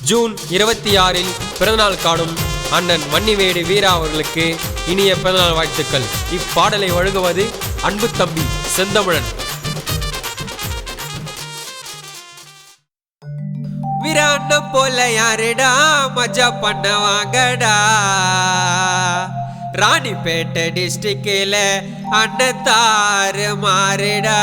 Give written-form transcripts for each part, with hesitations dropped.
June 26 பிறந்தநாள் காணும் அண்ணன் மன்னிவேடு வீரா அவர்களுக்கு இனிய பிறந்தநாள் வாழ்த்துக்கள். இப்பாடலை வழங்குவது அன்பு தம்பி செந்தமிழன். வீரா அண்ணன் போல யாருடா மஜா பண்ண வாங்கடா, ராணிப்பேட்டை டிஸ்ட்ரிக்ட்ல அண்ணன் தாறு மாறுடா.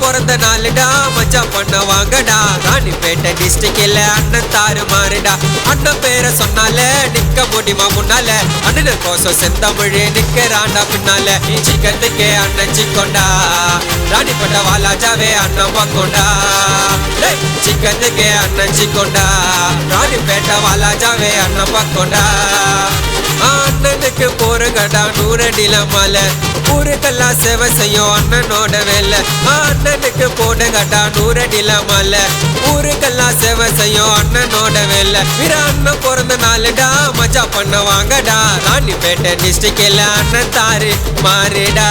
பிறந்த நாளுடா மஜா பண்ண வாங்கடா, ராணிப்பேட்டை டிஸ்ட்ரிக்ட்ல அண்ணன் தாறு மாறுடா. அண்ணன் பேரை சொன்னால நிக்க முடியுமா முன்னால, அண்ணன் கோசம் செந்தமிழ் நிக்கிறாண்டா பின்னால. சிக்கத்துக்கே அண்ணன் சிக்கொண்டா, ராணிப்பேட்டை வாலாஜாவே அண்ணன் பக்கோண்டா. சிக்கத்துக்கே அண்ணன் சிக்கொண்டா, ராணிப்பேட்டை வாலாஜாவே அண்ணன் பக்கோண்டா. அண்ணனுக்கு போறங்கடா 100 அடியில மலை, ஊருக்கெல்லாம் சேவை செய்யும் அண்ணனோட வேலை. அண்ணனுக்கு போடுங்கடா 100 அடியில மலை, ஊருக்கெல்லாம் சேவை செய்யும் அண்ணனோட வேலை. வீரா அண்ணன் பிறந்த நாளுடா மஜா பண்ண வாங்கடா, ராணிப்பேட்டை டிஸ்ட்ரிக்ட்ல அண்ணன் தாறு மாறுடா.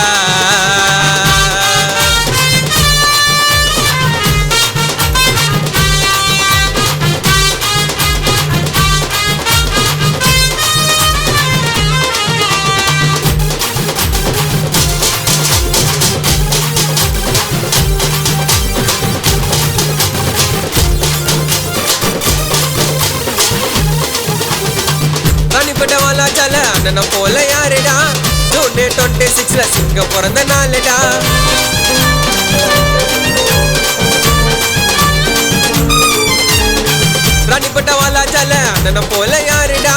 ராணிப்பேட்டை வாலாஜால அண்ணனை போல யாருடா, ஜூன் 26 சிங்க பிறந்த நாளுடா. ராணிப்பேட்டை வாலாஜால அண்ணனை போல யாருடா,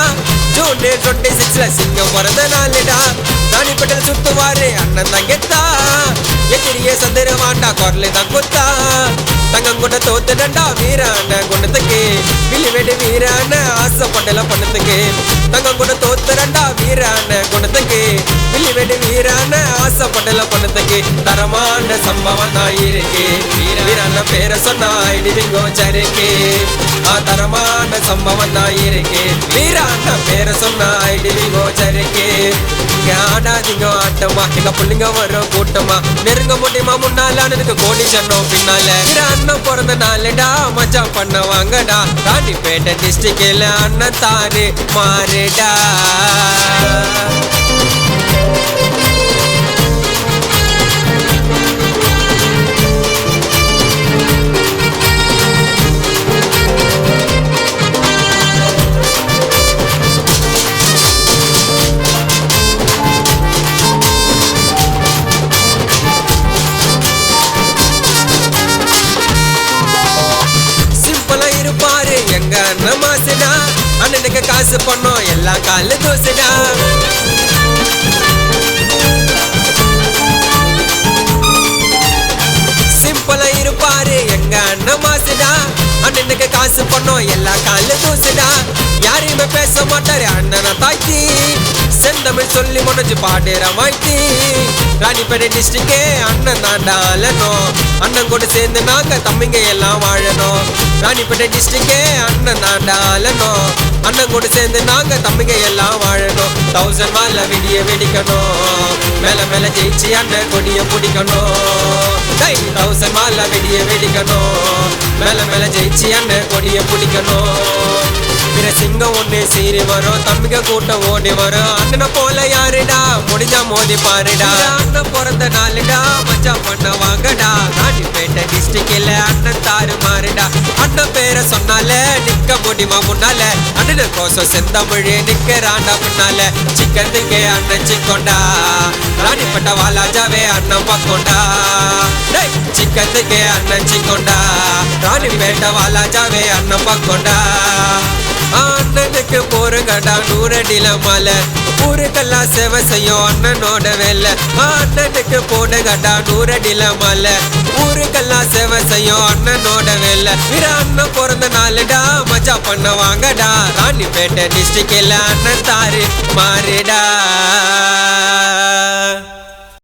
ஜூன் 26 சிங்க பிறந்த நாளுடா. ராணிப்பேட்டை சுத்துவாரு அண்ணன் தான் கெத்தா, எதிரியே சந்திரவாண்டா குரலு தான் கொத்தா. தங்கம் கூட தோத்துடா வீரான குணத்துக்கு, விழிவெடி வீரான ஆசைப்பட்டல பண்ணத்துக்கு. தங்கம் கூட தோத்துறண்டா வீரான குணத்துக்கு, விழிவெடி வீரான ஆசைப்பட்டல பண்ணத்துக்கு. தரமான சம்பவம் தான் இருக்கு, வீரான பேரை சொன்னா இடிவிங்கோ சரிக்கு. தரமான சம்பவம் தான் இருக்கு, வீரான பேரை சொன்னா இடிவிங்கோ சரிக்கு. ஆடாதீங்க ஆட்டமா, எங்க புள்ளிங்க வரும் கூட்டமா, நெருங்க முடியுமா முன்னால எனக்கு கோடி சொன்னோம் பின்னால. அண்ணன் பிறந்த நாளுடா மஜா பண்ண வாங்கடா, ராணிப்பேட்டை டிஸ்ட்ரிக்ட்ல அண்ணன் தாறு மாறுடா. எங்க அண்ணன் மாசுடா, அண்ணனுக்கு காசு பண்ணோம் எல்லாம் காலு தோசுடா. சிம்பிளா இருப்பாரு எங்க அண்ணன் மாசுடா, அண்ணனுக்கு காசு பண்ணோம் எல்லாம் காலு தோசுடா. யாரையுமே பேச மாட்டாரு அண்ணனை தாய்த்தி, செந்தமிழ் சொல்லி முனைஞ்சு பாடுற மாய்த்தி. ராணிப்பேட்டை டிஸ்ட்ரிக்டே அண்ணன் தாண்டா ஆளணும், அண்ணன் கூட சேர்ந்து நாங்க தம்பிங்க எல்லாம் வாழணும். ராணிப்பேட்டை டிஸ்ட்ரிக்டே அண்ணன் தாண்டா ஆளணும், அண்ணன் கூட சேர்ந்து நாங்க தம்பிங்க எல்லாம் வாழணும். 1000 மாலை விடிய வெடிக்கணும், மேல மேல ஜெயிச்சு அண்ணன் கொடிய பிடிக்கணும். 1000 மாலை விடிய வெடிக்கணும், மேல மேல ஜெயிச்சு அண்ணன் கொடிய பிடிக்கணும். சிங்கம் ஒண்ணு சீறி வரும், தம்பிக கூட்டம் ஓடி வரும். அண்ணனை போல யாருடா முடிஞ்சா மோதி பாருடா. அண்ணன் பிறந்த நாளுடா மஜா பண்ண வாங்கடா, ராணிப்பேட்டை டிஸ்ட்ரிக்ட்ல அண்ணன் தாறு மாறுடா. அண்ணன் பேரை சொன்னால நிக்க முடியுமா முன்னால, அண்ணன் கோசம் செந்தமிழ் நிக்கிறாண்டா பின்னால. சிக்கத்துக்கே அண்ணன் சிக்கொண்டா, ராணிப்பேட்டை வாலாஜாவே அண்ணன் பக்கோண்டா. சிக்கத்துக்கே அண்ணன் சிக்கொண்டா, ராணிப்பேட்டை வாலாஜாவே அண்ணன் பக்கோண்டா. அண்ணனுக்கு போறங்கடா 100 அடியில மலை, ஊருக்கெல்லாம் சேவை செய்யும் அண்ணனோட வேலை. அண்ணனுக்கு போடுங்கடா 100 அடியில மலை, ஊருக்கெல்லாம் சேவை செய்யும் அண்ணனோட வேலை. வீரா அண்ணன் பிறந்த நாளுடா மஜா பண்ண வாங்கடா, ராணிப்பேட்டை டிஸ்ட்ரிக்ட்ல அண்ணன் தாறு மாறுடா.